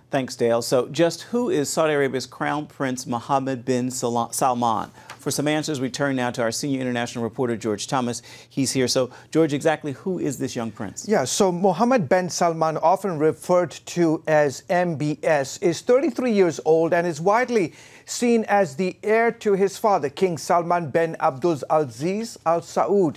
Thanks, Dale. So just who is Saudi Arabia's Crown Prince Mohammed bin Salman? For some answers, we turn now to our senior international reporter, George Thomas. He's here. So, George, exactly who is this young prince? Yeah, so Mohammed bin Salman, often referred to as MBS, is 33 years old and is widely seen as the heir to his father, King Salman bin Abdul Aziz Al Saud.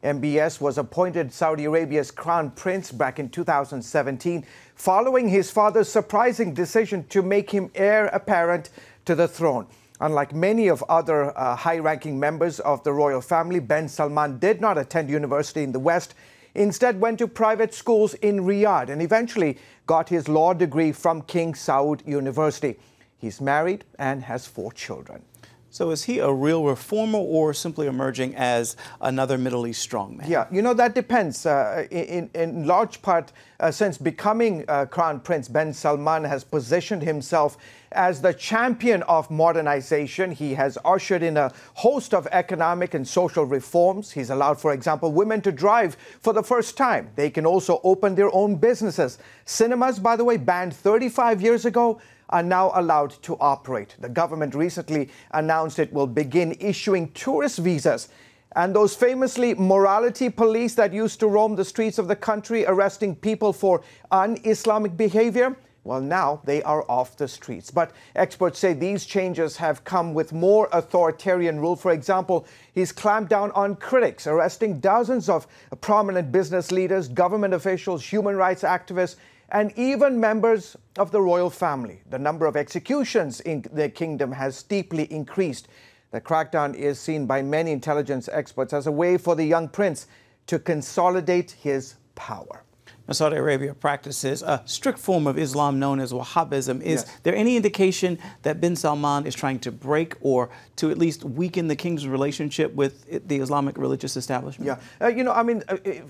MBS was appointed Saudi Arabia's crown prince back in 2017, following his father's surprising decision to make him heir apparent to the throne. Unlike many of other high-ranking members of the royal family, bin Salman did not attend university in the West. Instead, went to private schools in Riyadh and eventually got his law degree from King Saud University. He's married and has 4 children. So is he a real reformer or simply emerging as another Middle East strongman? Yeah, you know, that depends. In large part, since becoming Crown Prince, bin Salman has positioned himself as the champion of modernization. He has ushered in a host of economic and social reforms. He's allowed, for example, women to drive for the first time. They can also open their own businesses. Cinemas, by the way, banned 35 years ago, are now allowed to operate. The government recently announced it will begin issuing tourist visas. And those famously morality police that used to roam the streets of the country arresting people for un-Islamic behavior, well, now they are off the streets. But experts say these changes have come with more authoritarian rule. For example, he's clamped down on critics, arresting dozens of prominent business leaders, government officials, human rights activists, and even members of the royal family. The number of executions in the kingdom has steeply increased. The crackdown is seen by many intelligence experts as a way for the young prince to consolidate his power. Now, Saudi Arabia practices a strict form of Islam known as Wahhabism. Is there any indication that bin Salman is trying to break or to at least weaken the king's relationship with the Islamic religious establishment? Yeah, you know, I mean,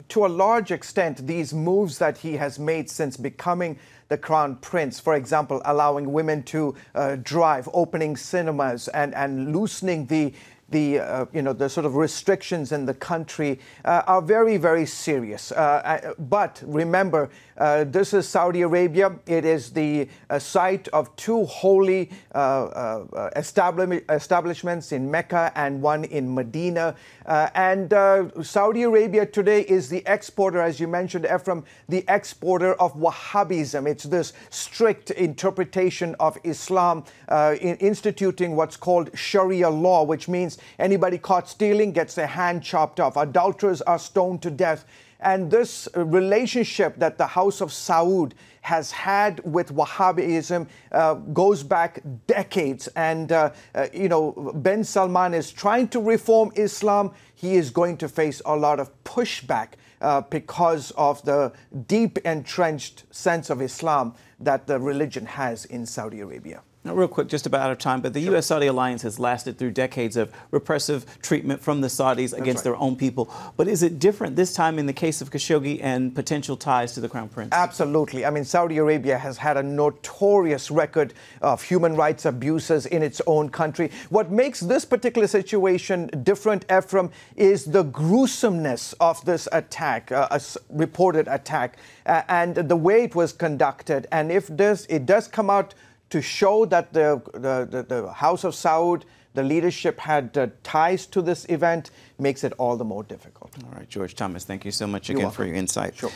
to a large extent, these moves that he has made since becoming the crown prince, for example, allowing women to drive, opening cinemas, and loosening the sort of restrictions in the country are very, very serious. But remember, this is Saudi Arabia. It is the site of 2 holy establishments in Mecca and one in Medina. And Saudi Arabia today is the exporter, as you mentioned, Ephraim, the exporter of Wahhabism. It's this strict interpretation of Islam, instituting what's called Sharia law, which means anybody caught stealing gets their hand chopped off. Adulterers are stoned to death. And this relationship that the House of Saud has had with Wahhabism goes back decades. And, bin Salman is trying to reform Islam. He is going to face a lot of pushback because of the deep entrenched sense of Islam that the religion has in Saudi Arabia. Now, real quick, just about out of time, but the U.S.-Saudi alliance has lasted through decades of repressive treatment from the Saudis against their own people. But is it different this time in the case of Khashoggi and potential ties to the Crown Prince? Absolutely. I mean, Saudi Arabia has had a notorious record of human rights abuses in its own country. What makes this particular situation different, Ephraim, is the gruesomeness of this attack, a reported attack, and the way it was conducted. And if it does come out to show that the House of Saud, the leadership had ties to this event, makes it all the more difficult. All right, George Thomas, thank you so much again for your insight. Sure.